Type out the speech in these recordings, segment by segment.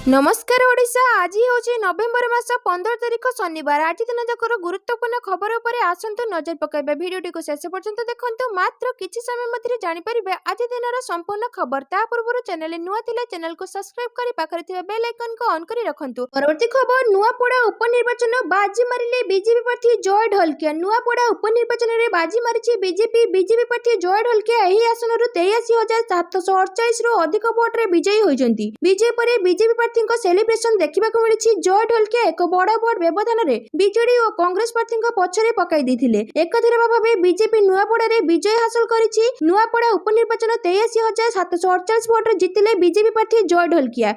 नमस्कार ओडिशा। आज हूँ नवेम्बर मास 15 तारिख शनिवार। आज दिन जाकर गुरुत्वपूर्ण खबर उपर आसतु नजर पकाइबा। भिडियोटी को शेष पर्यंत देखंतु। मात्र किछि समय मध्य जानि परिबे आज दिनर संपूर्ण खबर। ता पूर्व चैनल नुआ थिले चैनल को सब्सक्राइब करी पाखरे थिबा बेल आइकन को ऑन करी रखंतु। परवर्ती खबर नुआपड़ा उपनिर्वाचन बाजी मारिले बीजेपी प्रार्थी जय ढोलकिया। नुआपड़ा उपनिर्वाचन रे बाजी मारिछि बीजेपी प्रार्थी जय ढोलकिया। एही आसनरु 83,748 रु अधिक वोट रे विजयी होइजंती। विजय परे बीजेपी प्रार्थी सेलिब्रेशन देखा मिली। जय ढोलकिया एक बड़ भोट व्यवधान बीजेडी और कांग्रेस प्रार्थी पछरे पकाई देथिले। एकथरवा भावे बीजेपी नुआपड़ा विजय हासिल करिछि। नुआपड़ा उपनिर्वाचन 83,748 वोट जितिले बीजेपी प्रार्थी जय ढोलकिया।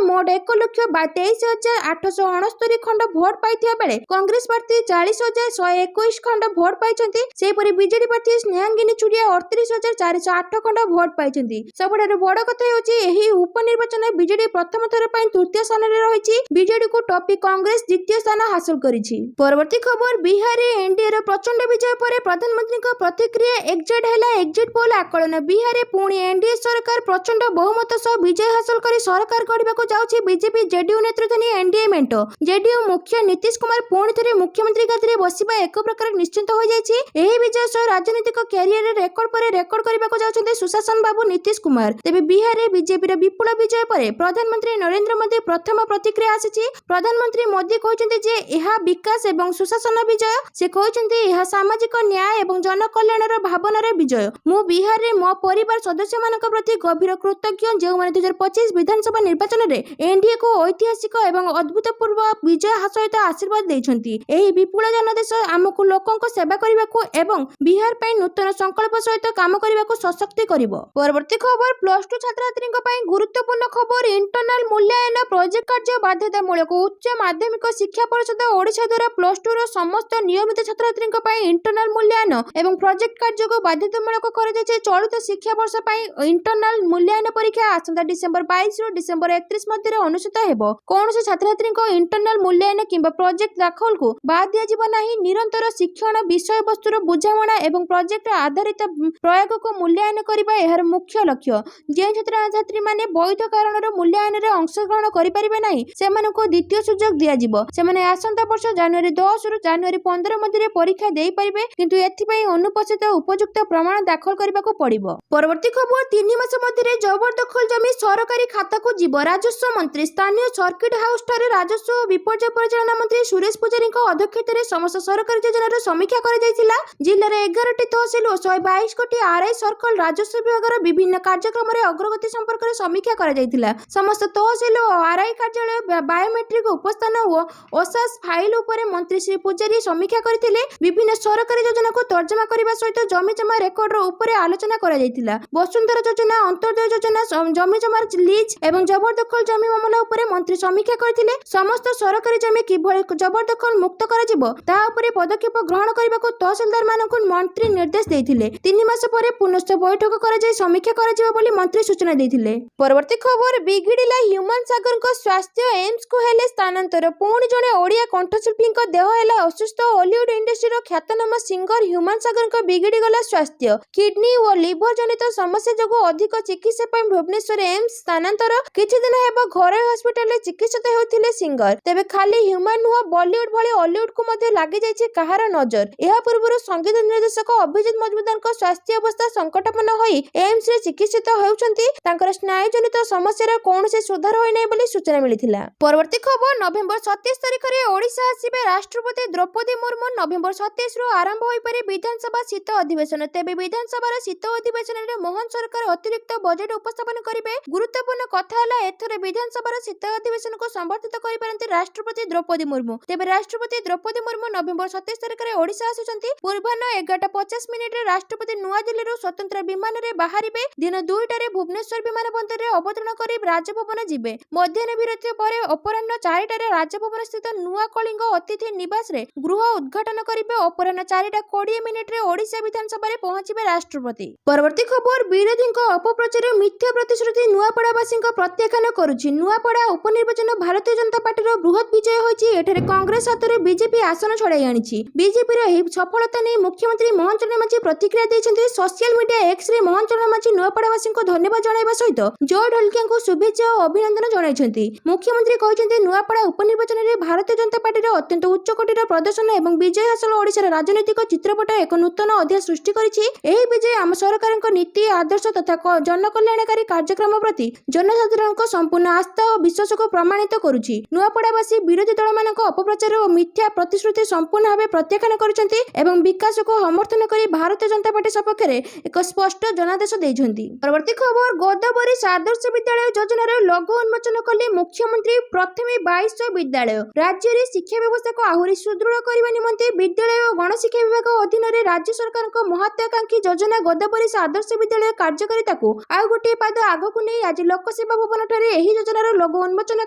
मोट 1,23,869 खंड भोट पाइथिया बेले कांग्रेस प्रार्थी 40,121 खंड भोट पाइछंती। सेपरि बीजेडी प्रार्थी स्नेहांगिनी चुड़िया 38,408 खंड भोट पाइछंती। सबठारु बड़ कथा होछि एही उपनिर्वाचन बीजेडी प्रथम थर तृतीय स्थान में रही। बीजेडी को टपी कांग्रेस द्वितीय स्थान हासिल करिछि। परवर्ती खबर बिहार में एनडीए प्रचंड विजय पर प्रधानमंत्री प्रतिक्रिया। एग्जिट पोल आकलन। बिहार में पुणी एनडीए सरकार प्रचंड बहुमत सह विजय हासिल कर सरकार गढ़ा जाउछि। बीजेपी जेडीयू नेतृत्वाधीन एनडीए मेंट। जेडीयू मुख्य नीतीश कुमार पुणी थे मुख्यमंत्री गादी बसिबा एक प्रकार निश्चित हो जाइछि। एही विजय सह राजनीतिक कैरियर रेकर्ड पर रेकर्ड करबा जाउछन्ते सुशासन बाबू नीतीश कुमार। तेबे बिहार में बीजेपी विपुल विजय पर प्रधानमंत्री नरेंद्र मोदी प्रथम प्रतिक्रिया आसी। प्रधानमंत्री मोदी कहते जे यह विकास एवं सुशासन विजय। से कहते यह सामाजिक न्याय एवं जनकल्याणर भावनार विजय। मु बिहार में मो परिवार सदस्य मानक प्रति गभीर कृतज्ञ जो मैंने 2025 विधानसभा निर्वाचन में एनडीए को ऐतिहासिक एवं अद्भुतपूर्व विजय सहित आशीर्वाद देइछंती। एही विपुल जनादेश आमको लोकंक सेवा करबाकू एवं बिहार ପାଇଁ नूतन संकल्प सहित काम करबाकू सशक्ति करिवो। परवर्ती खबर प्लस 2 छात्रछात्रीଙ୍କ ପାଇଁ गुरुत्वपूर्ण खबर। इंटरनल मूल्यांकन प्रोजेक्ट कार्य बाध्यतामूलक। उच्च माध्यमिक शिक्षा परिषद ओडिशा द्वारा प्लस 2 रो समस्त नियमित छात्रछात्रीଙ୍କ ପାଇଁ इंटरनल मूल्यांकन एवं प्रोजेक्ट कार्य को बाध्यतामूलक कर दैছে। चलित शिक्षा वर्ष ପାଇଁ इंटरनल मूल्यांकन परीक्षा आसंता डिसेंबर 22 रो डिसेंबर 31 मध्य अनुष्ठित हेबो। कोनोसी छात्रछात्रीଙ୍କ इंटरनल मूल्यांकन किंबा प्रोजेक्ट दाखल को बाद दिया जीव नाही। निरंतर शिक्षण विषय वस्तुर बुझामणा एवं प्रोजेक्ट आधारित प्रयोग को मूल्यांकन करबा एहर मुख्य लक्ष्य। जे छात्रछात्री माने वैध कारणर मूल्यांकन रे अंशग्रहण करिपारिबे नाही सेमानको द्वितीय सुযোগ दिया जीवो। सेमाने आसंता वर्ष जनवरी 10 रु जनवरी 15 मध्य परीक्षा देई परिबे किंतु एथि पई अनुपस्थित उपयुक्त प्रमाण दाखल करबाको पड़िबो। परवर्ती खबर 3 मास मध्य जबरदखल जमी सरकारी खाता को जीव। राजस्व मंत्री स्थानीय सर्किट हाउस ठारे राजस्व और विपर्यय परिचालना मंत्री सुरेश पुजारी अध्यक्षतार समस्त सरकारी योजनार समीक्षा कर जायतिला। जिल्लार 11टी तहसील और 122 कोटी आरआई सर्कल राजस्व विभाग विभिन्न कार्यक्रम रे अग्रगति संपर्क में समीक्षा कर जायतिला। समस्त तहसील और आरआई कार्यालय बायोमेट्रिक उपस्थान और ओसास फाइल उपर मंत्री श्री पुजारी समीक्षा करथिले। विभिन्न सरकारी योजना को तर्जमा करबा सहित जमी जमा रेकर्ड उपर आलोचना करा जायतिला। वसुंधरा योजना अंत्योदय योजना जमी जमा लीज एवं जबरदखल जमी मामला उपर मंत्री समीक्षा करथिले। समस्त सरकारी जमी किभଳି जबरदखल मुक्त करा जिवो ता उपर पदक्षेप ग्रहण करबाको तहसीलदार मानक मंत्री निर्देश देथिले। 3 मास परे पुनश्च बैठक करा जाय समीक्षा करा जिवो बोली मंत्री सूचना देथिले। परवर्ती खबर बिगिड़िला ह्यूमन सागर स्वास्थ्य एम्स को हेले स्थानांतर। पुणी जड़े ओडिया कंठशिल्पी देह है असुस्थ। हॉलीवुड इंडस्ट्री ख्यातनाम सिंगर ह्यूमन सागर बिगिड़ी गला स्वास्थ्य। किडनी और लिवर जनित समस्या जो अधिक चिकित्सा भुवनेश्वर एम्स स्थानांतर। किछि दिन हेब घर हॉस्पिटल चिकित्सित होते सिंगर। तेबे खाली ह्यूमन नुह बॉलीवुड भली हॉलीवुड को मध्य लागि जाइछि कहार नजर। यह पूर्व संगीत निर्देशक अभिजीत मजमुदार स्वास्थ्य अवस्था संकटापन्न होई एम्स रे चिकित्सित होउछंती। तांकर स्नायु जनित समस्या कौनसी सुधार होई नै बोली सूचना मिलिथिला। परवर्ती खबर नवेम्बर 27 तारिख रे ओडिशा आसीबे राष्ट्रपति द्रौपदी मुर्मू। नवेम्बर 27 रु आरंभ होई पारे विधानसभा शीत अधिवेशन। तेबे विधानसभार शीत अधिवेशन रे मोहन सरकार अतिरिक्त बजेट उपस्थापन करिवे। गुरुत्वपूर्ण कथा हला एथरे विधानसभार शीत अधिवेशन को संबोधित करि पारंती राष्ट्रपति द्रौपदी मुर्मू। तेबे राष्ट्रपति द्रौपदी मुर्मू नवेम्बर 27 तारिख रे ओडिशा आसुचंती। पूर्वाह्न 11:50 रे राष्ट्रपति नुआ दिल्ली रु स्वतंत्र विमान रे बाहरिबे। दिन 2टा रे भुवनेश्वर विमान बंदर रे अवतरण करि राजभवन जिबे। मध्याह्न विरति पर अपराह्न 4टा रे राजभवन स्थित नुआ कलिंग अतिथि निवास रे गृह उद्घाटन करिबे। अपराह्न 4:20 रे ओडिशा विधानसभा रे पहुंचिबे राष्ट्रपति। परवर्ती खबर विरोधी अपप्रचार मिथ्या प्रतिश्रुति नुआपड़ावासी प्रत्याख्यान करुछि। नुआपड़ा उपनिर्वाचन भारतीय जनता पार्टी बृहत विजय होइछि। एठारे कांग्रेस हाथ में बीजेपी आसन छड़ाई आनिछि। बीजेपी रे सफलता नहीं मुख्यमंत्री मोहन चरण मांझी प्रतिक्रिया दैछन्ति। Social media X ray Mohan चरण मांझी नुआपड़ावासी धन्यवाद जणाइबा सहित जय ढोलकिया को शुभेच्छा और अभिनंदन ଅଭିନନ୍ଦନ ଜଣାଇଛନ୍ତି। ମୁଖ୍ୟମନ୍ତ୍ରୀ କହିଛନ୍ତି ନୂଆପଡ଼ା ଉପନିର୍ବାଚନରେ ଭାରତୀୟ ଜନତା ପାର୍ଟିର ଅତ୍ୟନ୍ତ ଉଚ୍ଚକୋଟୀର ପ୍ରଦର୍ଶନ ଏବଂ ବିଜୟ ହାସଲ ଓଡ଼ିଶାର ରାଜନୈତିକ ଚିତ୍ରପଟ ଏକ ନୂତନ ଅଧ୍ୟାୟ ସୃଷ୍ଟି କରିଛି। ଏହି ବିଜୟ ଆମ ସରକାରଙ୍କ ନୀତି ଆଦର୍ଶ ତଥା ଜନକଲ୍ୟାଣକାରୀ କାର୍ଯ୍ୟକ୍ରମ ପ୍ରତି ଜନସାଧାରଣଙ୍କ ସମ୍ପୂର୍ଣ୍ଣ ଆସ୍ଥା ଓ ବିଶ୍ୱାସକୁ ପ୍ରମାଣିତ କରୁଛି। ନୂଆପଡ଼ାବାସୀ ବିରୋଧୀ ଦଳମାନଙ୍କ ଅପପ୍ରଚାର ଓ ମିଥ୍ୟା ପ୍ରତିଶ୍ରୁତି ସମ୍ପୂର୍ଣ୍ଣ ଭାବେ ପ୍ରତ୍ୟାଖ୍ୟାନ କରିଛନ୍ତି ଏବଂ ବିକାଶକୁ ସମର୍ଥନ କରି ଭାରତୀୟ ଜନତା ପାର୍ଟି ସପକ୍ଷରେ ଏକ ସ୍ପଷ୍ଟ ଜନାଦେଶ ଦେଇଛନ୍ତି। ପରବର୍ତ୍ତୀ ଖବର, ଗୋଦାବରୀଶ ଆଦର୍ଶ ବିଦ୍ୟାଳୟ ଯୋଜନାର ଲୋଗୋ ଉନ୍ମୋଚନ କଲେ ମୁଖ୍ୟମନ୍ତ୍ରୀ। ପ୍ରଥମେ 2200 ବିଦ୍ୟାଳୟ। ରାଜ୍ୟରେ ଶିକ୍ଷା ବ୍ୟବସ୍ଥାକୁ ଆହୁରି ସୁଦୃଢ଼ କରିବା ନିମନ୍ତେ ବିଦ୍ୟାଳୟ ଓ ଗଣଶିକ୍ଷା ବିଭାଗ ଅଧୀନରେ ରାଜ୍ୟ ସରକାରଙ୍କ ମହତ୍ୱାକାଂକ୍ଷୀ ଯୋଜନା ଗୋଦାବରୀଶ ଆଦର୍ଶ ବିଦ୍ୟାଳୟ କାର୍ଯ୍ୟକାରିତାକୁ ଆଉ ଗୋଟିଏ ପାଦ ଆଗକୁ ନେଇ ଆଜି ଲୋକସେବା ଭବନଠାରେ ଏହି ଯୋଜନାର ଲୋଗୋ ଉନ୍ମୋଚନ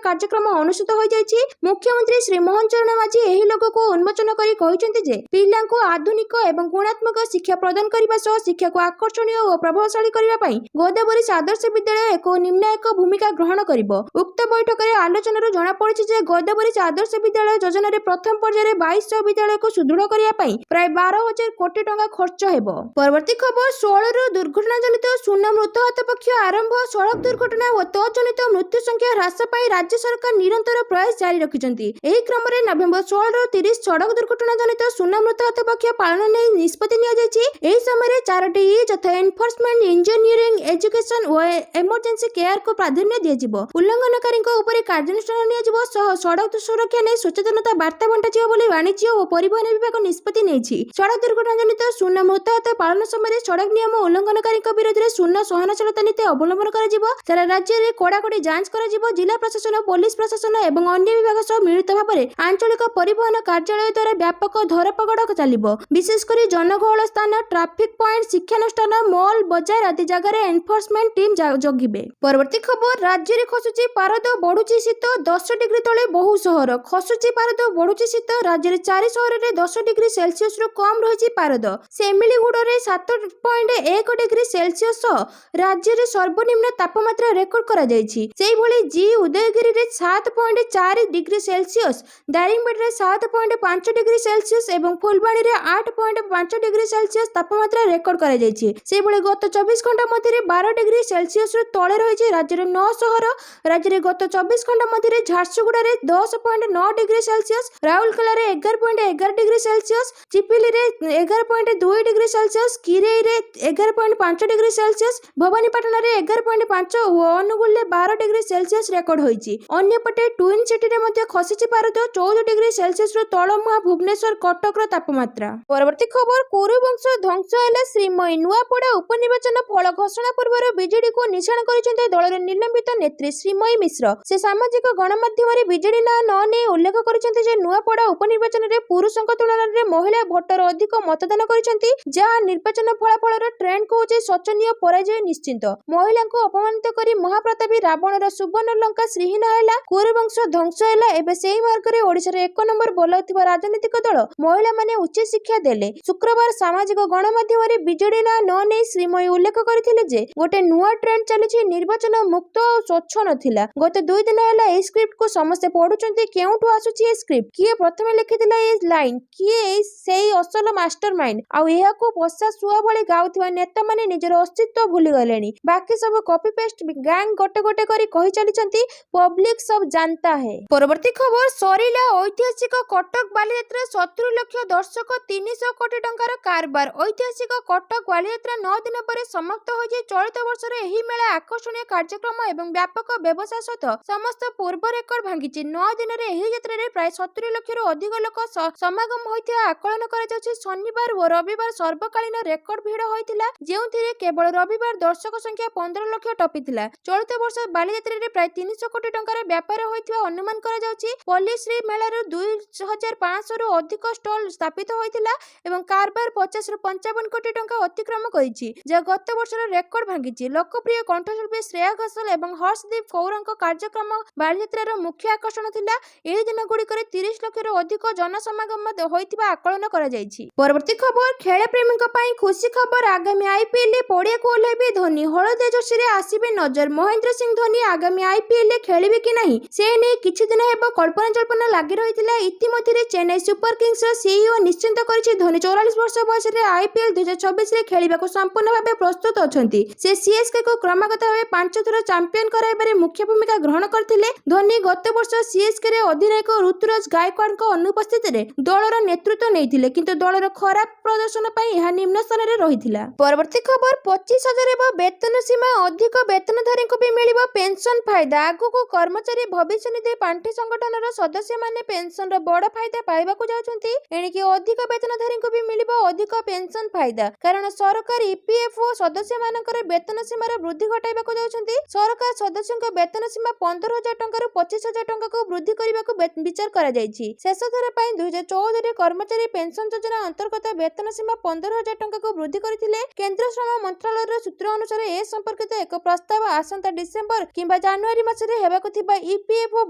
କାର୍ଯ୍ୟକ୍ରମ ଅନୁଷ୍ଠିତ ହୋଇଯାଇଛି। ମୁଖ୍ୟମନ୍ତ୍ରୀ ଶ୍ରୀ ମୋହନ ଚରଣ ମାଝୀ ଏହି ଲୋଗୋକୁ ଉନ୍ମୋଚନ କରି କହିଛନ୍ତି ଯେ ପିଲାଙ୍କୁ ଆଧୁନିକ ଏବଂ ଗୁଣାତ୍ମକ ଶିକ୍ଷା ପ୍ରଦାନ କରିବା ସହ ଶିକ୍ଷାକୁ ଆକର୍ଷଣୀୟ ଓ ପ୍ରଭାବଶାଳୀ କରିବା ପାଇଁ ଗୋଦାବରୀଶ ଆଦର୍ଶ ବିଦ୍ୟାଳୟ ଏକ ନିର୍ଣ୍ଣାୟକ ଭୂମିକା ଗ୍ରହଣ କରିବ। ଉକ୍ତ ବୈଠକରେ ଆଲୋଚନାରୁ ଜଣାପଡ଼ିଛି ଯେ ଗୋଦାବରୀଶ ଆଦର୍ଶ ବିଦ୍ୟାଳୟ ଯୋଜନାରେ ପ୍ରଥମ ପର୍ଯ୍ୟାୟରେ 2200 ବିଦ୍ୟାଳୟକୁ ସୁଦୃଢ଼ କରିବା ପାଇଁ ପ୍ରାୟ 12,000 କୋଟି ଟଙ୍କା ଖର୍ଚ୍ଚ ହେବ। ପରବର୍ତ୍ତୀ ଖବର, 16ରୁ ଦୁର୍ଘଟଣାଜନିତ ଶୂନ୍ୟ ମୃତାହତ ପକ୍ଷ ଆରମ୍ଭ। ସଡ଼କ ଦୁର୍ଘଟଣା ଓ ତତ୍ଜନିତ ମୃତ୍ୟୁ ସଂଖ୍ୟା ହ୍ରାସ ପାଇଁ ରାଜ୍ୟ ସରକାର ନିରନ୍ତର ପ୍ରୟାସ ଜାରି ରଖିଛନ୍ତି। ଏହି କ୍ରମରେ ନଭେମ୍ବର 16ରୁ 30 ସଡ଼କ ଦୁର୍ଘଟଣାଜନିତ ଶୂନ୍ୟ ମୃତାହତ ପକ୍ଷ ପାଳନ ନେଇ ନିଷ୍ପତ୍ତି ନିଆଯାଇଛି। ଏହି ସମୟରେ 4ଟି ଯଥା ଏନଫୋର୍ସମେଣ୍ଟ, ଇଞ୍ଜିନିୟରିଂ, ଏଜୁକେସନ ଓ ଏମର୍ଜେନ୍ସି କେୟାରକୁ ପ୍ରାଧାନ୍ୟ ଦିଆଯିବ। ଉଲ୍ଲଂଘନକାରୀଙ୍କ ଉପରେ କାର୍ଯ୍ୟାନୁଷ୍ଠାନ ନିଆଯିବ ସହ ସଡ଼କ ସୁରକ୍ଷା ନେଇ ସଚେତନତା ବାର୍ତ୍ତା ବଣ୍ଟାଯିବ ବୋଲି ବାଣିଜ୍ୟ ଓ ପରିବହନ ବିଭାଗ ନିଷ୍ପତ୍ତି ନେଇଛି। ସଡ଼କ ଦୁର୍ଘଟଣାଜନିତ ଶୂନ୍ୟ ମୃତାହତ ପାଳନ ସମୟରେ ସଡ଼କ ନିୟମ ଉଲ୍ଲଂଘନକାରୀଙ୍କ ବିରୋଧରେ ଶୂନ୍ୟ ସହନଶୀଳତା ନୀତି ଅବଲମ୍ବନ କରାଯିବ। ସାରା ରାଜ୍ୟରେ କଡ଼ାକଡ଼ି ଯାଞ୍ଚ କରାଯିବ। ଜିଲ୍ଲା ପ୍ରଶାସନ, ପୋଲିସ ପ୍ରଶାସନ ଏବଂ ଅନ୍ୟ ବିଭାଗ ସହ ମିଳିତ ଭାବରେ ଆଞ୍ଚଳିକ ପରିବହନ କାର୍ଯ୍ୟାଳୟ ଦ୍ୱାରା ବ୍ୟାପକ ଧରପଗଡ଼ ଚାଲିବ। ବିଶେଷ କରି ଜନଗହଳ ସ୍ଥାନ, ଟ୍ରାଫିକ ପଏଣ୍ଟ, ଶିକ୍ଷାନୁଷ୍ଠାନ, ମଲ୍, ବଜାର ଆଦି ଜାଗାରେ ଏନଫୋର୍ସମେଣ୍ଟ ଟିମ୍ ଜଗିବେ। ପରବର୍ତ୍ତୀ ଖବର, ରାଜ୍ୟରେ ଖସୁଛି ପାରଦ, ବଢୁଛି ଶୀତ। 10 ଡିଗ୍ରୀ ତଳେ ବହୁ ସହର। ଖସୁଛି ପାରଦ, ବଢୁଛି ଶୀତ। ରାଜ୍ୟରେ 4 ସହରରେ 10 ଡିଗ୍ରୀ ସେଲସିୟସରୁ କମ୍ ରହିଛି ପାରଦ। ସେମିଳିଗୁଡ଼ରେ 7.1 ଡିଗ୍ରୀ ସେଲସିୟସ ସହ ରାଜ୍ୟରେ ସର୍ବନିମ୍ନ ତାପମାତ୍ରା ରେକର୍ଡ କରାଯାଇଛି। ସେହିଭଳି ଉଦୟଗିରିରେ 7.4 ଡିଗ୍ରୀ ସେଲସିୟସ, ଦାରିଙ୍ଗବାଡ଼ିରେ 7.5 ଡିଗ୍ରୀ ସେଲସିୟସ ଏବଂ ଫୁଲବାଣୀରେ 8.5 ଡିଗ୍ରୀ ସେଲସିୟସ ତାପମାତ୍ରା ରେକର୍ଡ କରାଯାଇଛି। ସେହିଭଳି ଗତ 24 ଘଣ୍ଟା ମଧ୍ୟରେ 12 ଡିଗ୍ରୀ ସେଲସିୟସରୁ ତଳେ ରହିଛି ରାଜ୍ୟର 9 ସହର। ରାଜ୍ୟରେ ଗତ 24 ଘଣ୍ଟା ମଧ୍ୟରେ ଝାରସୁଗୁଡ଼ାରେ 10.9 ଡିଗ୍ରୀ ସେଲସିୟସ, ରାଉରକେଲାରେ 11.11 ଡିଗ୍ରୀ ସେଲସିୟସ, ଚିପିଲିରେ 11.2 ଡିଗ୍ରୀ ସେଲସିୟସ, କିରେଇରେ 11.5 ଡିଗ୍ରୀ ସେଲସିୟସ, ଭବାନୀପାଟଣାରେ 11.5 ଓ ଅନୁଗୁଳରେ 12 ଡିଗ୍ରୀ ସେଲସିୟସ ରେକର୍ଡ ହୋଇଛି। ଅନ୍ୟପଟେ ଟ୍ୱିନ୍ ସିଟିରେ ମଧ୍ୟ ଖସିଛି ପାରଦ। 14 ଡିଗ୍ରୀ ସେଲସିୟସରୁ ତଳମୁହାଁ ଭୁବନେଶ୍ୱର, କଟକର ତାପମାତ୍ରା। ପରବର୍ତ୍ତୀ ଖବର, କୁରୁବଂଶ ଧ୍ୱଂସ ହେଲା ଶ୍ରୀମୟୀ। ନୂଆପଡ଼ା ଉପନିର୍ବାଚନ ଫଳ ଘୋଷଣା ପୂର୍ବରୁ ବିଜେଡିକୁ ନିଶାଣ କରିଛନ୍ତି ଦଳର ନିଲମ୍ବିତ ନେତ୍ରୀ ଶ୍ରୀମୟୀ ମିଶ୍ର। ସେ ସାମାଜିକ ଗଣମାଧ୍ୟମରେ ବିଜେଡି ନାଁ ନ ନେଇ ଉଲ୍ଲେଖ କରିଛନ୍ତି ଯେ ନୂଆପଡ଼ା ଉପନିର୍ବାଚନରେ ପୁରୁଷଙ୍କ ତୁଳନାରେ ମହିଳା ଭୋଟର ଅଧିକ ମତଦାନ କରିଛନ୍ତି, ଯାହା ନିର୍ବାଚନ ଫଳାଫଳର ଟ୍ରେଣ୍ଡ କହୁଛି ଶୋଚନୀୟ ପରାଜୟ ନିଶ୍ଚିତ। ମହିଳାଙ୍କୁ ଅପମାନିତ କରି ମହାପ୍ରତାପୀ ରାବଣର ସୁବର୍ଣ୍ଣ ଲଙ୍କା ଶ୍ରୀହୀନ ହେଲା। କୁରୁବଂଶ ଧ୍ୱଂସ ହେଲା। ଏବେ ସେହି ମାର୍ଗରେ ଓଡ଼ିଶାର 1 ନମ୍ବର ବୋଲାଉଥିବା ରାଜନୈତିକ ଦଳ ମହିଳାମାନେ ଉଚ୍ଚ ଶିକ୍ଷା ଦେଲେ। ଶୁକ୍ରବାର ସାମାଜିକ ଗଣମାଧ୍ୟମରେ ବିଜେଡି ନାଁ ନ ନେଇ ଶ୍ରୀମୟୀ ଉଲ୍ଲେଖ କରିଥିଲେ ଯେ ଗୋଟେ ନୂଆ ଟ୍ରେଣ୍ଡ ଚାଲିଛି, ନିର୍ବାଚନ ମୁକ୍ତ ଓ ସ୍ୱଚ୍ଛ ନଥିଲା। ଗତ 2 ଦିନ ହେଲା ଏହି ସ୍କ୍ରିପ୍ଟକୁ ସମସ୍ତେ ପଢୁଛନ୍ତି। କେଉଁଠୁ ଆସୁଛି ଏ ସ୍କ୍ରିପ୍ଟ? କିଏ ପ୍ରଥମେ ଲେଖିଥିଲା ଏ ଲାଇନ୍? କିଏ ସେଇ ଅସଲ ମାଷ୍ଟର ମାଇଣ୍ଡ? ଆଉ ଏହାକୁ ପୋଷା ଶୁଆ ଭଳି ଗାଉଥିବା ନେତାମାନେ ନିଜର ଅସ୍ତିତ୍ୱ ଭୁଲିଗଲେଣି। ବାକି ସବୁ କପି ପେଷ୍ଟ ଗ୍ୟାଙ୍ଗ ଗୋଟେ ଗୋଟେ କରି କହି ଚାଲିଛନ୍ତି, ପବ୍ଲିକ ସବ ଜାନତା ହେ। ପରବର୍ତ୍ତୀ ଖବର, ସରିଲା ଐତିହାସିକ କଟକ ବାଲିଯାତ୍ରା। 70 ଲକ୍ଷ ଦର୍ଶକ, 300 କୋଟି ଟଙ୍କାର କାରବାର। ଐତିହାସିକ କଟକ ବାଲିଯାତ୍ରା 9 ଦିନ ପରେ ସମାପ୍ତ ହୋଇଛି। ଚଳିତ ବର୍ଷର ଏହି ମେଳା ଆକର୍ଷଣୀୟ କାର୍ଯ୍ୟକ୍ରମ ଏବଂ ବ୍ୟାପକ ବ୍ୟବସାୟ ସହିତ ସମସ୍ତ ପୂର୍ବ ରେକର୍ଡ ଭାଙ୍ଗିଛି। 9 ଦିନରେ ଏହି ଯାତ୍ରାରେ ପ୍ରାୟ 70 ଲକ୍ଷରୁ ଅଧିକ ଲୋକ ସମାଗମ ହୋଇଥିବା ଆକଳନ କରାଯାଉଛି। ଶନିବାର ଓ ରବିବାର ସର୍ବକାଳୀନ ରେକର୍ଡ ଭିଡ଼ ହୋଇଥିଲା, ଯେଉଁଥିରେ କେବଳ ରବିବାର ଦର୍ଶକ ସଂଖ୍ୟା 15 ଲକ୍ଷ ଟପିଥିଲା। ଚଳିତ ବର୍ଷ ବାଲିଯାତ୍ରାରେ ପ୍ରାୟ 300 କୋଟି ଟଙ୍କାର ବ୍ୟାପାର ହୋଇଥିବା ଅନୁମାନ କରାଯାଉଛି। ପଲ୍ଲିଶ୍ରୀ ମେଳାରୁ 2500ରୁ ଅଧିକ ଷ୍ଟଲ ସ୍ଥାପିତ ହୋଇଥିଲା ଏବଂ କାରବାର 50ରୁ 55 କୋଟି ଟଙ୍କା ଅତିକ୍ରମ କରିଛି, ଯାହା ଗତ ବର୍ଷର ରେକର୍ଡ ଭାଙ୍ଗିଛି। ଲୋକପ୍ରିୟ କଣ୍ଠଶିଳ୍ପୀ ଶ୍ରେୟା ଘୋଷାଲ ଏବଂ ହର୍ଷଦୀପ କୌରଙ୍କ କାର୍ଯ୍ୟକ୍ରମ ବାଲିଯାତ୍ରାର ମୁଖ୍ୟ ଆକର୍ଷଣ ଥିଲା। ଏହି ଦିନଗୁଡ଼ିକରେ 30 ଲକ୍ଷରୁ ଅଧିକ ଜନସମାଗମ ହୋଇଥିବା ଆକଳନ କରାଯାଇଛି। ପରବର୍ତ୍ତୀ ଖବର, ଖେଳପ୍ରେମୀଙ୍କ ପାଇଁ ଖୁସି ଖବର। ଆଗାମୀ ଆଇପିଏଲରେ ପଡ଼ିଆକୁ ଓହ୍ଲାଇବେ ଧୋନି। ହଳଦିଆ ଜର୍ସିରେ ଆସିବେ ନଜର। ମହେନ୍ଦ୍ର ସିଂ ଧୋନି ଆଗାମୀ ଆଇପିଏଲରେ ଖେଳିବେ କି ନାହିଁ ସେ ନେଇ କିଛି ଦିନ ହେବ କଳ୍ପନା ଜଳ୍ପନା ଲାଗି ରହିଥିଲା। ଇତିମଧ୍ୟରେ ଚେନ୍ନାଇ ସୁପର କିଙ୍ଗସର ସିଇଓ ନିଶ୍ଚିତ କରିଛି ଧୋନି 44 ବର୍ଷ ବୟସରେ ଆଇପିଏଲ 2024ରେ ଖେଳିବାକୁ ସମ୍ପୂର୍ଣ୍ଣ ଭାବେ ପ୍ରସ୍ତୁତ ଅଛନ୍ତି। ସେ ସିଏସ୍କେକୁ କ୍ରମାଗତ ଭାବେ 5 ଥର ଚାମ୍ପିୟନ କରାଇବାରେ ମୁଖ୍ୟ ଭୂମିକା ଗ୍ରହଣ କରିଥିଲେ। ଧୋନି ଗତ ବର୍ଷ ସିଏସ୍କେରେ ଅଧିନାୟକ ଋତୁରାଜ ଗାୟକୱାଡଙ୍କ ଅନୁପସ୍ଥିତିରେ ଦଳର ନେତୃତ୍ୱ ନେଇଥିଲେ, କିନ୍ତୁ ଦଳର ଖରାପ ପ୍ରଦର୍ଶନ ପାଇଁ ଏହା ନିମ୍ନ ସ୍ଥାନରେ ରହିଥିଲା। ପରବର୍ତ୍ତୀ ଖବର 25,000 ହେବ ବେତନ ସୀମା, ଅଧିକ ବେତନଧାରୀଙ୍କୁ ବି ମିଳିବ ପେନ୍ସନ ଫାଇଦା। ଆଗକୁ କର୍ମଚାରୀ ଭବିଷ୍ୟନିଧି ପାଣ୍ଠି ସଂଗଠନର ସଦସ୍ୟମାନେ ପେନ୍ସନର ବଡ଼ ଫାଇଦା ପାଇବାକୁ ଯାଉଛନ୍ତି। ଏଣିକି ଅଧିକ ବେତନଧାରୀଙ୍କୁ ବି ମିଳିବ ଅଧିକ ପେନ୍ସନ ଫାଇଦା, କାରଣ ସରକାର ଇପିଏଫ୍ଓ ସଦସ୍ୟମାନଙ୍କର ବେତନ ସୀମାର ବୃଦ୍ଧି ଘଟାଇବାକୁ ଯାଉଛନ୍ତି। ସରକାର ସଦସ୍ୟଙ୍କ ବେତନ ସୀମା 15,000 ଟଙ୍କାରୁ 25,000 ଟଙ୍କାକୁ ବୃଦ୍ଧି କରିବାକୁ ବିଚାର କରାଯାଇଛି। ଶେଷ ଥର ପାଇଁ 2014ରେ କର୍ମଚାରୀ ପେନ୍ସନ ଯୋଜନା ଅନ୍ତର୍ଗତ ବେତନ ସୀମା 15,000 ଟଙ୍କାକୁ ବୃଦ୍ଧି କରିଥିଲେ। କେନ୍ଦ୍ର ଶ୍ରମ ମନ୍ତ୍ରଣାଳୟର ସୂତ୍ର ଅନୁସାରେ ଏ ସମ୍ପର୍କିତ ଏକ ପ୍ରସ୍ତାବ ଆସନ୍ତା ଡିସେମ୍ବର କିମ୍ବା ଜାନୁଆରୀ ମାସରେ ହେବାକୁ ଥିବା ଇପିଏଫ୍ଓ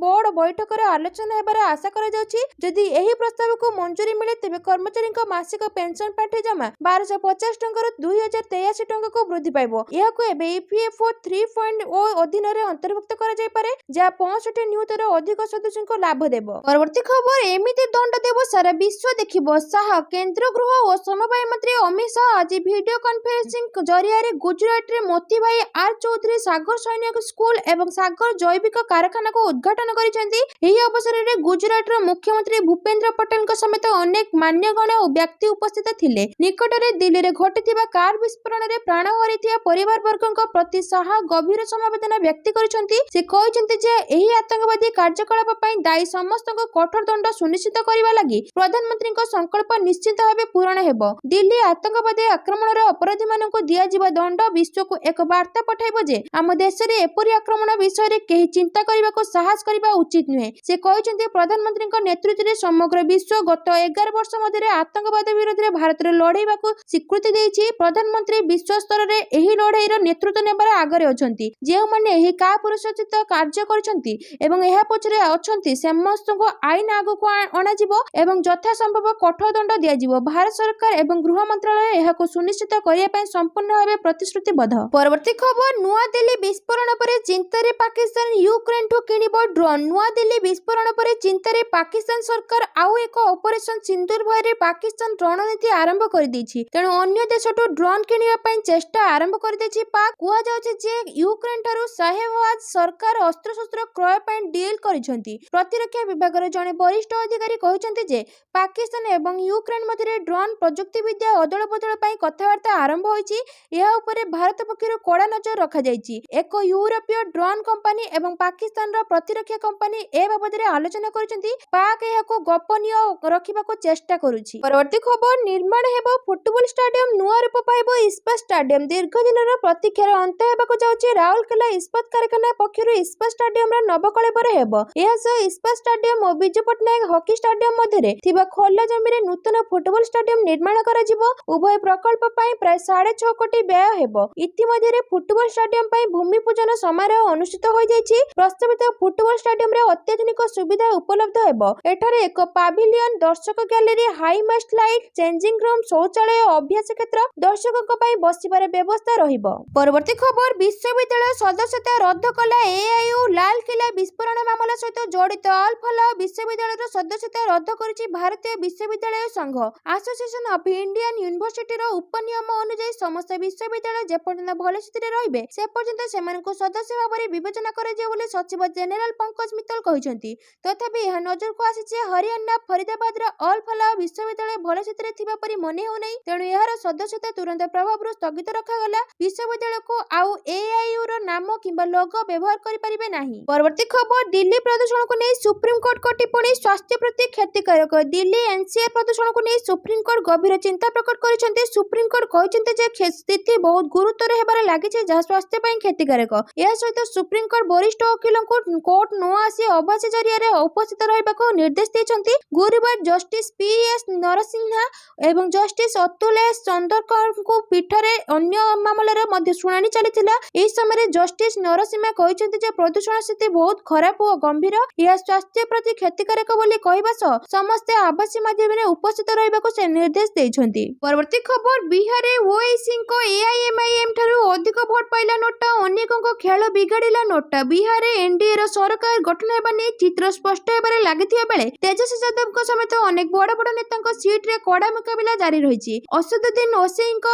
ବୋର୍ଡ ବୈଠକରେ ଆଲୋଚନା ହେବାର ଆଶା କରାଯାଉଛି। ଯଦି ଏହି ପ୍ରସ୍ତାବକୁ ମଞ୍ଜୁରୀ ମିଳେ, ତେବେ କର୍ମଚାରୀଙ୍କ ମାସିକ ପେନ୍ସନ ପାଣ୍ଠି ଜମା 1,250 ଟଙ୍କାରୁ 2,083 ଟଙ୍କାକୁ ବୃଦ୍ଧି ପାଇବ। ଏହାକୁ ଏବେ ଇପିଏଫ୍ଓ 3.0 ଅଧୀନରେ ଅନ୍ତର୍ଭୁକ୍ତ କରାଯାଇପାରେ, ଯାହା 65 ନିୟୁତରୁ ଅଧିକ ସଦସ୍ୟଙ୍କୁ ଲାଭ ଦେବ। ପରବର୍ତ୍ତୀ ଖବର, ଏମିତି ଦଣ୍ଡ ଦେବ ସାରା ବିଶ୍ୱ ଦେଖିବ ଶାହ। କେନ୍ଦ୍ର ଗୃହ ଓ ସମବାୟ ମନ୍ତ୍ରୀ ଅମିତ ଶାହ ଆଜି ଭିଡିଓ କନଫରେନ୍ସିଂ ଜରିଆରେ ଗୁଜରାଟରେ ମୋତିଭାଇ ଆର୍ ଚୌଧୁରୀ ସାଗର ସୈନିକ ସ୍କୁଲ ଏବଂ ସାଗର ଜୈବିକ କାରଖାନାକୁ ଉଦ୍ଘାଟନ କରିଛନ୍ତି। ଏହି ଅବସରରେ ଗୁଜରାଟର ମୁଖ୍ୟମନ୍ତ୍ରୀ ଭୂପେନ୍ଦ୍ର ପଟେଲଙ୍କ ସମେତ ଅନେକ ମାନ୍ୟଗଣ୍ୟ ଓ ବ୍ୟକ୍ତି ଉପସ୍ଥିତ ଥିଲେ। ନିକଟରେ ଦିଲ୍ଲୀରେ ଘଟିଥିବା କାର ବିସ୍ଫୋରଣରେ ପ୍ରାଣ ହରାଇଥିବା ପରିବାରବର୍ଗଙ୍କ ପ୍ରତି ଶାହ ଗଭୀର ସମବେଦନା ବ୍ୟକ୍ତ କରିଛନ୍ତି। ସେ କହିଛନ୍ତି ଯେ ଏହି ଆତଙ୍କବାଦୀ କାର୍ଯ୍ୟକଳାପ ପାଇଁ ଦାୟୀ ସମସ୍ତଙ୍କୁ କଠୋର ଦଣ୍ଡ ସୁନିଶ୍ଚିତ କରିବା ଲାଗି ପ୍ରଧାନମନ୍ତ୍ରୀଙ୍କ ସଂକଳ୍ପ ନିଶ୍ଚିତ ଭାବେ ପୂରଣ ହେବ। ଦିଲ୍ଲୀ ଆତଙ୍କବାଦୀ ଆକ୍ରମଣର ଅପରାଧୀମାନଙ୍କୁ ଦିଆଯିବା ଦଣ୍ଡ ବିଶ୍ୱକୁ ଏକ ବାର୍ତ୍ତା ପଠାଇବ ଯେ ଆମ ଦେଶରେ ଏପରି ଆକ୍ରମଣ ବିଷୟରେ କେହି ଚିନ୍ତା କରିବାକୁ ସାହସ କରିବା ଉଚିତ ନୁହେଁ। ସେ କହିଛନ୍ତି, ପ୍ରଧାନମନ୍ତ୍ରୀଙ୍କ ନେତୃତ୍ୱରେ ସମଗ୍ର ବିଶ୍ୱ ଗତ 11 ବର୍ଷ ମଧ୍ୟରେ ଆତଙ୍କବାଦ ବିରୋଧରେ ଭାରତରେ ଲଢ଼େଇବାକୁ ସ୍ୱୀକୃତି ଦେଇଛି। ପ୍ରଧାନମନ୍ତ୍ରୀ ବିଶ୍ୱ ସ୍ତରରେ ଏହି ଲଢ଼େଇର ନେତୃତ୍ୱ ନେବାର ଆଗରେ ଅଛନ୍ତି। ଯେଉଁମାନେ ଏହି କାପୁରୁଷୋଚିତ କାର୍ଯ୍ୟ କରିଛନ୍ତି ଏବଂ ଏହା ପଛରେ ଅଛନ୍ତି, ସମସ୍ତଙ୍କୁ ଆଇନ ଆଗକୁ ଅଣାଯିବ ଏବଂ ଯଥାସମ୍ଭବ କଠୋର ଦଣ୍ଡ ଦିଆଯିବ। ଭାରତ ସରକାର ଏବଂ ଗୃହ ମନ୍ତ୍ରଣାଳୟ ଏହାକୁ ସୁନିଶ୍ଚିତ କରିବା ପାଇଁ ସମ୍ପୂର୍ଣ୍ଣ ଭାବେ ପ୍ରତିଶ୍ରୁତିବଦ୍ଧ। ପରବର୍ତ୍ତୀ ଖବର, ନୂଆଦିଲ୍ଲୀ ବିସ୍ଫୋରଣ ପରେ ଚିନ୍ତାରେ ପାକିସ୍ତାନ ୟୁକ୍ରେନଠୁ କିଣିବ ଡ୍ରୋନ୍। ନୂଆଦିଲ୍ଲୀ ବିସ୍ଫୋରଣ ପରେ ଚିନ୍ତାରେ ପାକିସ୍ତାନ ସରକାର ଆଉ ଏକ ଅପରେସନ ସିନ୍ଦୁର ଭୟରେ ପାକିସ୍ତାନ ରଣନୀତି ଆରମ୍ଭ କରିଦେଇଛି। ତେଣୁ ଅନ୍ୟ ଦେଶଠୁ ଡ୍ରୋନ୍ କିଣିବା ପାଇଁ ଚେଷ୍ଟା ଆରମ୍ଭ କରିଦେଇଛି ପାକ୍। କୁହାଯାଉଛି ଯେ ୟୁକ୍ରେନ ଠାରୁ ସାହେବାଜ ସରକାର ଅସ୍ତ୍ରଶସ୍ତ୍ର କ୍ରୟ ପାଇଁ ଡିଲ୍ କରିଛନ୍ତି। ପ୍ରତିରକ୍ଷା ବିଭାଗର ଜଣେ ବରିଷ୍ଠ ଅଧିକାରୀ କହିଛନ୍ତି ଯେ ପାକିସ୍ତାନ ଏବଂ ୟୁକ୍ରେନ ମଧ୍ୟରେ ଡ୍ରୋନ୍ ପ୍ରଯୁକ୍ତିବିଦ୍ୟା ଅଦଳବଦଳ ପାଇଁ କଥାବାର୍ତ୍ତା ଆରମ୍ଭ ହୋଇଛି। ଏହା ଉପରେ ଭାରତ ପକ୍ଷରୁ କଡ଼ା ନଜର ରଖାଯାଇଛି। ଏକ ୟୁରୋପୀୟ ଡ୍ରୋନ୍ କମ୍ପାନୀ ଏବଂ ପାକିସ୍ତାନର ପ୍ରତିରକ୍ଷା କମ୍ପାନୀ ଏ ବାବଦରେ ଆଲୋଚନା କରିଛନ୍ତି। ପାକ୍ ଏହାକୁ ଗୋପନୀୟ ରଖିବାକୁ ଚେଷ୍ଟା କରୁଛି। ପରବର୍ତ୍ତୀ ଖବର, ନିର୍ମାଣ ହେବ ଫୁଟବଲ ଷ୍ଟାଡିୟମ, ନୂଆ ରୂପ ପାଇବ ଇସ୍ପାତ ଷ୍ଟାଡିୟମ। ଦୀର୍ଘ ଦିନର ପ୍ରତୀକ୍ଷାର ଅନ୍ତ ହେବାକୁ ଯାଉଛି। ରାଉରକେଲା ଇସ୍ପାତ କାରଖାନା ପକ୍ଷରୁ ଇସ୍ପାତ ଷ୍ଟାଡିୟମର ନବକଳେବର ହେବ। ଏହା ସହ ଇସ୍ପାତ ଷ୍ଟାଡିୟମ ଓ ବିଜୁ ପଟ୍ଟନାୟକ ହକି ଷ୍ଟାଡିୟମ ମଧ୍ୟରେ ଥିବା ଖୋଲା ଜମିରେ ନୂତନ ଫୁଟବଲ ଷ୍ଟାଡିୟମ ନିର୍ମାଣ କରାଯିବ। ଉଭୟ ପ୍ରକଳ୍ପ ପାଇଁ ପ୍ରାୟ 6.5 କୋଟି ବ୍ୟୟ ହେବ। ଇତିମଧ୍ୟରେ ଫୁଟବଲ ଷ୍ଟାଡିୟମ ପାଇଁ ଭୂମି ପୂଜନ ସମାରୋହ ଅନୁଷ୍ଠିତ ହୋଇଯାଇଛି। ପ୍ରସ୍ତାବିତ ଫୁଟବଲ ଷ୍ଟାଡିୟମରେ ଅତ୍ୟାଧୁନିକ ସୁବିଧା ଉପଲବ୍ଧ ହେବ। ଏଠାରେ ଏକ ପାଭିଲିୟନ, ଦର୍ଶକ gallery, high mast light, changing room, ଶୌଚାଳୟ, ଅଭ୍ୟାସ କ୍ଷେତ୍ର, ଦର୍ଶକଙ୍କ ପାଇଁ ବସିବାର ବ୍ୟବସ୍ଥା ରହିବ। ପରବର୍ତ୍ତୀ ଖବର, ବିଶ୍ୱବିଦ୍ୟାଳୟ ସଦସ୍ୟତା ରଦ୍ଦ କଲା ଏଆଇୟୁ। ଲାଲକିଲ୍ଲା ବିସ୍ଫୋରଣ ମାମଲା ସହିତ ଜଡ଼ିତ ଅଲ୍ ଫଲାହ ବିଶ୍ୱବିଦ୍ୟାଳୟର ସଦସ୍ୟତା ରଦ୍ଦ କରିଛି ଭାରତୀୟ ବିଶ୍ୱବିଦ୍ୟାଳୟ ସଂଘ। ଆସୋସିଏସନ ଅଫ୍ ଇଣ୍ଡିଆନ୍ ୟୁନିଭର୍ସିଟିର ଉପନିୟମ ଅନୁଯାୟୀ ସମସ୍ତ ବିଶ୍ୱବିଦ୍ୟାଳୟ ଯେପର୍ଯ୍ୟନ୍ତ ଭଲ ସ୍ଥିତିରେ ରହିବେ, ସେ ପର୍ଯ୍ୟନ୍ତ ସେମାନଙ୍କୁ ସଦସ୍ୟ ଭାବରେ ବିବେଚନା କରାଯିବ ବୋଲି ସଚିବ ଜେନେରାଲ ପଙ୍କଜ ମିତ୍ତଲ କହିଛନ୍ତି। ତଥାପି ଏହା ନଜରକୁ ଆସିଛି ହରିୟାଣା ଫରିଦାବାଦର ଅଲ୍ ଫଲାହ ବିଶ୍ୱବିଦ୍ୟାଳୟ ଭଲ ସ୍ଥିତିରେ ଥିବା ପରି ମନେ ହେଉନାହିଁ। ତେଣୁ ଏହାର ସଦସ୍ୟତା ତୁରନ୍ତ ପ୍ରଭାବରୁ ସ୍ଥଗିତ ରଖାଗଲା। ବିଶ୍ୱବିଦ୍ୟାଳୟକୁ ଆଉ ଏଆଇୟୁର ନାମ କିମ୍ବା ଲୋଗୋ ବ୍ୟବହାର କରିପାରିବେ ନାହିଁ। ପରବର୍ତ୍ତୀ ଖବର, ଦିଲ୍ଲୀ ପ୍ରଦୂଷଣକୁ ନେଇ ସୁପ୍ରିମକୋର୍ଟଙ୍କ ଟିପ୍ପଣୀ ସ୍ୱାସ୍ଥ୍ୟ ପ୍ରତି କ୍ଷତିକାରକ। ଦିଲ୍ଲୀ ଏନସିଆର ପ୍ରଦୂଷଣକୁ ନେଇ ସୁପ୍ରିମକୋର୍ଟ ଗଭୀର ଚିନ୍ତା ପ୍ରକଟ କରିଛନ୍ତି। ସୁପ୍ରିମକୋର୍ଟ କହିଛନ୍ତି ଯେ ସ୍ଥିତି ବହୁତ ଗୁରୁତର ହେବାରେ ଲାଗିଛି, ଯାହା ସ୍ୱାସ୍ଥ୍ୟ ପାଇଁ କ୍ଷତିକାରକ। ଏହା ସହିତ ସୁପ୍ରିମକୋର୍ଟ ବରିଷ୍ଠ ଓକିଲଙ୍କୁ କୋର୍ଟ ନ ଆସି ଅବାସୀ ଜରିଆରେ ଉପସ୍ଥିତ ରହିବାକୁ ନିର୍ଦ୍ଦେଶ ଦେଇଛନ୍ତି। ଗୁରୁବାର ଜଷ୍ଟିସ ପି.ଏସ୍. ନରସିଂହା ଏବଂ ଜଷ୍ଟିସ ଅତୁଲ ଏସ୍ ଚନ୍ଦରକରଙ୍କ ପୀଠରେ ଅନ୍ୟ ମାମଲାର ମଧ୍ୟ ଶୁଣାଣି ଚାଲିଥିଲା। ଏହି ସମୟରେ ଜଷ୍ଟିସ ନରସିଂହା କହିଛନ୍ତି ଯେ ପ୍ରଦୂଷଣ ସ୍ଥିତି ବହୁତ ଖରାପ ଓ ଗମ୍ଭୀର। ଏହା ସ୍ୱାସ୍ଥ୍ୟ ପ୍ରତି କ୍ଷତିକାରକ ବୋଲି କହିବା ସହ ସମସ୍ତେ ଆବାସୀ ମାଧ୍ୟମରେ ଉପସ୍ଥିତ ରହିବାକୁ ସେ ନିର୍ଦ୍ଦେଶ ଦେଇଛନ୍ତି। ପରବର୍ତ୍ତୀ ଖବର, ବିହାରରେ ଓୱୈସିଙ୍କ ଏଆଇଏମଆଇଏମ ଠାରୁ ଅଧିକ ଭୋଟ ପାଇଲା ନୋଟା, ଅନେକଙ୍କ ଖେଳ ବିଗାଡ଼ିଲା ନୋଟା। ବିହାରରେ ଏନଡିଏର ସରକାର ଗଠନ ହେବା ନେଇ ଚିତ୍ର ସ୍ପଷ୍ଟ ହେବାରେ ଲାଗିଥିବା ବେଳେ ତେଜସ୍ୱୀ ଯାଦବଙ୍କ ସମେତ ଅନେକ ବଡ଼ ବଡ଼ ନେତାଙ୍କ ସିଟ୍ରେ କଡ଼ା ମୁକାବିଲା ଜାରି ରହିଛି। ଅସଦୁଦ୍ଦିନ ଓୱୈସିଙ୍କ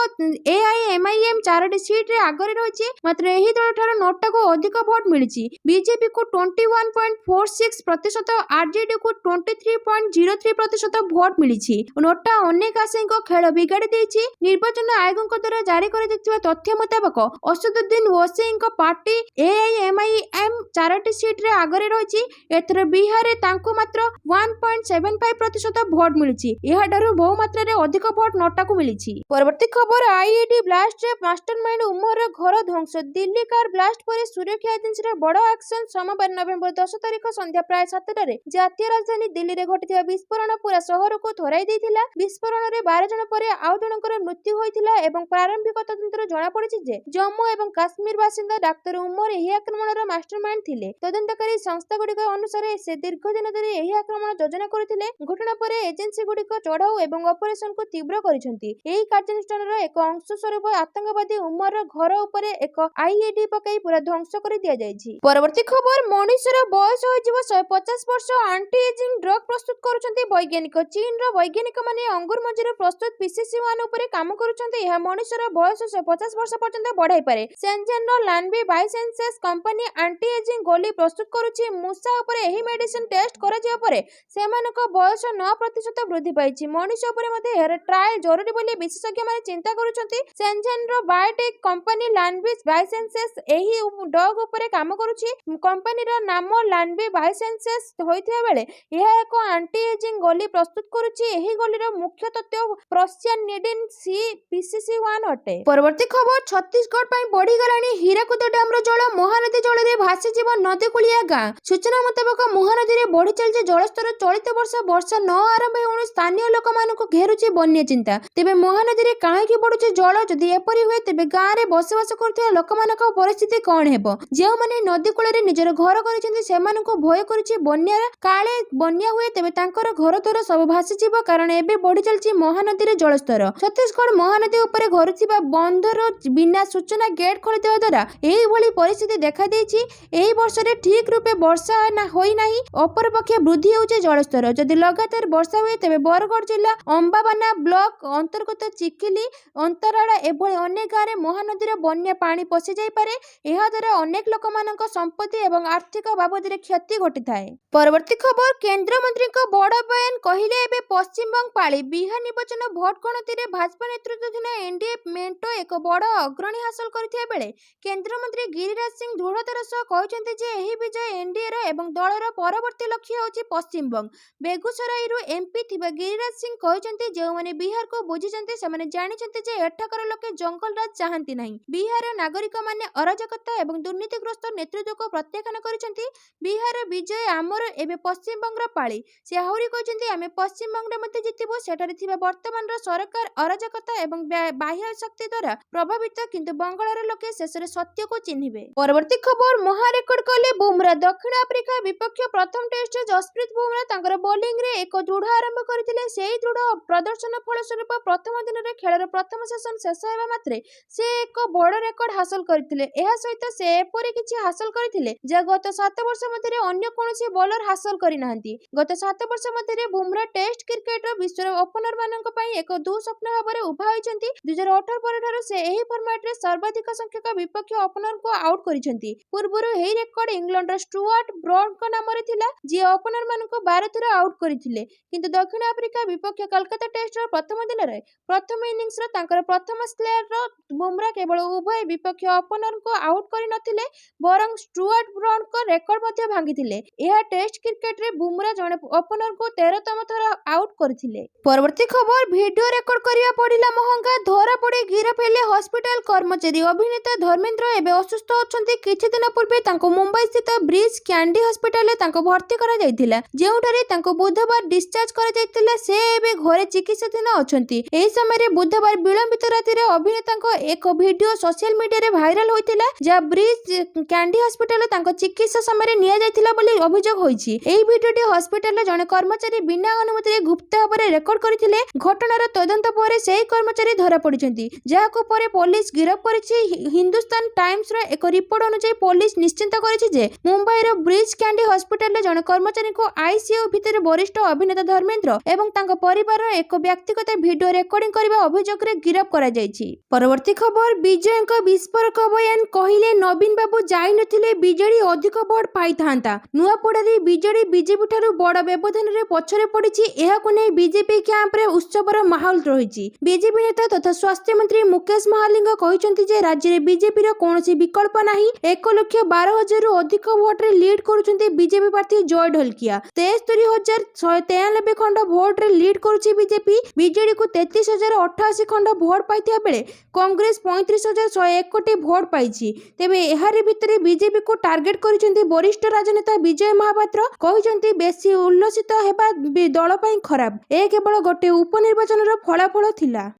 ଏଆଇଏମଆଇଏମ 4ଟି ସିଟ୍ରେ ଆଗରେ ରହିଛି। ମାତ୍ର ଏହି ଦଳଠାରୁ ନୋଟାକୁ अधिक भोट मिली। बीजेपी को 21.46%, आरजेडी को 23.03% भोट मिली। नोटा अनेक आशायी खेल बिगाड़ी देछि। निर्वाचन आयोग द्वारा जारी कर तथ्य मुताबक असदुद्दीन ओवैसी पार्टी एआईएमआईएम 4टी सीट रे आगरे रही। एथर बिहार रे तांको मात्र 1.75% भोट मिली। एहाडारु बहु मात्रा रे अधिक भोट नोटा को मिली। परवर्ती खबर, आईईडी ब्लास्ट रे मास्टरमाइंड उमर घर ध्वंस। दिल्ली कार ब्लास्ट पर सुरक्षा एजेंसी रे बड़ एक्शन। सोमवार नवेम्बर 10 तारिख संध्या प्राय 7टारे जातीय राजधानी दिल्ली रे घटिଥିବା विस्फोरण पूरा शहर को थराई देइथिला। विस्फोरण रे 12 जन पर आउ जनकर मृत्यु होइथिला एवं प्रारंभिक तदंतर जणा पड़िछि जे जम्मू एवं काश्मीर बासिंदा डाक्टर उमर एही आक्रमणर मास्टरमाइंड थिले। तदंतकारी संस्था गुडिक अनुसार से दीर्घ दिन धरि एही आक्रमण योजना करथिले। घटना पर एजेंसी गुडिक चढ़ाऊ एवं ऑपरेशन को तीव्र करिसंती। एही कार्यानुष्ठानर एक अंश स्वरूप आतंकवादी उमर घर उपर एक आईईडी पकाई पूरा ध्वंस कर दिया जायछि। परवर्ती खबर, मनुष्यर बयस होइजिव 150 वर्ष। एंटी एजिंग ड्रग प्रस्तुत करूछंती वैज्ञानिक। चीन रो वैज्ञानिक माने अंगुर मजीर प्रस्तुत PCC1 उपर काम करूछंती। यह मनुष्यर बयस 150 वर्ष पर्यंत बढ़ाई पारे। शेनजेन रो लानबी बायोसाइंसेस कंपनी एंटी एजिंग गोली प्रस्तुत करूछि। मूसा उपर एही मेडिसिन टेस्ट करा जिया परे सेमानक बयस 9% वृद्धि पाइछि। मनुष्य उपर मध्ये एहर ट्रायल जरूरी बोली विशेषज्ञ माने चिंता करूछंती। शेनजेन रो बायोटेक कंपनी लानबी बायोसाइंसेस एही ड्रग उपर काम करूछि। कंपनी रो नाम लानबी बायोसाइंसेस होइथिया बेले यह एक एंटी एजिंग गोली प्रस्तुत करूछि। एही गोलीर मुख्य तत्व प्रोस्यानिडिन सी PCC1 अटे। परवर्ती खबर, छत्तीसगढ़ पई बढ़ी गलानी हीराकुद डैम रो जल। महानदी जल रे भासी जीव नदी कुलिया गां। सूचना मुताबक महानदी रे बढ़ी चलछि जलस्तर। चलित वर्षा न आरंभ होउन स्थानीय लोक मानको घेरुछि बन्या चिंता। तेबे महानदी रे काहेकि बढ़ुछि जल? जदि एपरि हुए तेबे गां रे बसवास करथिया लोक मानक परिस्थिति कोन हेबो? जेउ माने नदी कुल रे निजर घर करिसेंती सेमानको भय करिछि बन्या। काले बन्या हुए तेबे तांकर घर द्वार सब भासी जीव, कारण एबे बढ़ी चलछि महानदी रे जलस्तर। छत्तीसगढ़ महानदी ऊपर घरुथिबा बंधर बिना सूचना गेट खोली देवा द्वारा एही भली परिस्थिति देखा देछि। एही वर्ष रे ठीक रूपे वर्षा होई नाही। अपर पक्षे वृद्धि होउछि जलस्तर। जदि लगातार वर्षा हुए तेबे बरगढ़ जिला अंबाबाना ब्लॉक अंतर्गत चिखिली अंतराळा एभली अनेक गां रे महानदी रे बन्या पानी पसि जाई पारे। एहा द्वारा अनेक लोक मानक संपत्ति एवं आर्थिक बाबद रे क्षति घटी थाए। परवर्ती खबर, केंद्र मंत्री को बड़ बयान। कहिले एबे पश्चिम बंग पाली। बिहार निर्वाचन भोट गणति रे भाजपा नेतृत्वाधीन एनडीए मेंटो एक बड़ अग्रणी हासिल करथिया बेले केंद्र मंत्री गिरिराज सिंह दृढ़तार सह कहचंती जे एही विजय एनडीए रो एवं दलर परवर्ती लक्ष्य होछि पश्चिम बंग। बेगूसराय रो एमपी थिबा गिरिराज सिंह कहचंती जे माने बिहार को बुझिचंती से माने जानिचंती जे एठाकर लोके जंगल राज चाहंती नाही। बिहार नागरिक माने अराजकता एवं दुर्नीतिग्रस्त नेतृत्व को प्रत्याख्यान करिसंती। बिहार विजय आमर एबे पश्चिम बंग रो पाली। से आहुरी कहचंती आमे पश्चिम बंग रे मते जितिबो। सेठारे थिबा वर्तमान रो सरकार अराजकता एवं बाह्य शक्ति द्वारा प्रभावित, किंतु बंगालर लोके शेषरे सत्य को चिन्हिबे। परवर्ती खबर, महा रेकर्ड कले बुमरा। दक्षिण आफ्रिका विपक्ष प्रथम टेस्ट जसप्रीत बुमरा तांकर बॉलिंग रे एक दृढ़ आरंभ करथिले। सेही दृढ़ प्रदर्शन फलस्वरूप प्रथम दिन रे खेलर प्रथम सेशन शेष हेबा मात्रे से एक बड़ रेकर्ड हासिल करथिले। एहा सहित से एपरि किछि हासिल करथिले जे गत 7 वर्ष मध्ये अन्य कोनोसी बॉलर हासिल करि नाहंती। गत 7 वर्ष मध्ये बुमरा टेस्ट क्रिकेट रो विश्व ओपनर मानक पई एक दुस्वप्न भाबरे उभा होइछंती। 2018 परठारु से एही फॉर्मेट रे सर्वाधिक संख्यक विपक्ष ओपनर को आउट करिछंती। पूर्वरु एही रेकर्ड इंग्लैंड रो स्टुअर्ट ब्रॉड को नाम रे थिला, जे ओपनर मानक 12 थर आउट करिथिले। किंतु दक्षिण आफ्रिका विपक्ष कोलकाता टेस्ट रो प्रथम दिन रे प्रथम इनिंग्स रो तांकर प्रथम स्लेयर रो बुमरा केवल उभय विपक्ष ओपनर को आउट करि नथिले, बरं स्टुअर्ट ब्रॉड को रेकर्ड मध्ये भांगिथिले। एहा टेस्ट क्रिकेट रे बुमरा जने ओपनर को 13तम थर आउट करथिले। परवर्ती खबर, वीडियो रेकर्ड करिया पड़िला महंगा। धरा पड़े गिरफ हेले हॉस्पिटल कर्मचारी। अभिनेता धर्मेंद्र एबे असुस्थ अछंती। किछि दिन पूर्वे तांको मुंबई स्थित ब्रिज कैंडी हॉस्पिटल रे तांको भर्ती करा जायतिला, जेउठारे तांको बुधवार डिस्चार्ज करा जायतिला। से एबे घरे चिकित्साधीन अछंती। एही समय रे बुधवार विलंबित राति रे अभिनेतांको एक वीडियो सोशल मीडिया रे भाइराल होइतिला, जा ब्रिज कैंडी हॉस्पिटल रे तांको चिकित्सा समय रे निया जायतिला बोली अभियोग होइछि। एही वीडियोटी हॉस्पिटल रे जने कर्मचारी बिना अनुमति रे गुप्त भाबरे रेकर्ड करथिले। घटनार तदंत परे सेही कर्मचारी धरा पड़िछंती, जाहाको परे पुलिस गिरफ करिछि। हिंदुस्तान टाइम्स रो एक रिपोर्ट अनुसार पुलिस निश्चित करिछि जे मुंबईर ब्रिज कैंडी हॉस्पिटल रे जन कर्मचारी को आईसीयू भितर वरिष्ठ अभिनेता धर्मेंद्र एवं तांको परिवार एक व्यक्तिगत वीडियो रेकर्डिंग करबा अभियोग रे गिरफ करा जायछि। परवर्ती खबर विजयଙ୍କ विस्फोरक बयान कहिले नवीन बाबू जाई नथिले बीजेडी अधिक भोट पाई थांता। नुआपड़ारे बीजेडी बीजेपी ठारू बड़ व्यवधान रे पछरे पड़िछि। एहाकु नै बीजेपी कैंप रे उत्सवर माहौल रहिछि। बीजेपी नेता तथा स्वास्थ्य मंत्री मुकेश महालिंग कहिसंति जे राज्य रे बीजेपी रो कोनोसी विकल्प नाही। 1,12,000 रु अधिक भोट रे लीड करूछन्ति बीजेपी प्रार्थी जय ढोलकिया। 73,193 खंड भोट रे लीड करूछि बीजेपी। बीजेडी को 33,088 खंड भोट पाइथिया बेले कांग्रेस 35,101 भोट पाइछि। तेबे एहारे भितरे बीजेपी को टार्गेट करिसंति वरिष्ठ राजनेता विजय महापात्र कहिसंति बेसी उल्लसित हेबा दल पई खराब। ए केवल गोटे उपनिर्वाचन रो फलाफल थिला।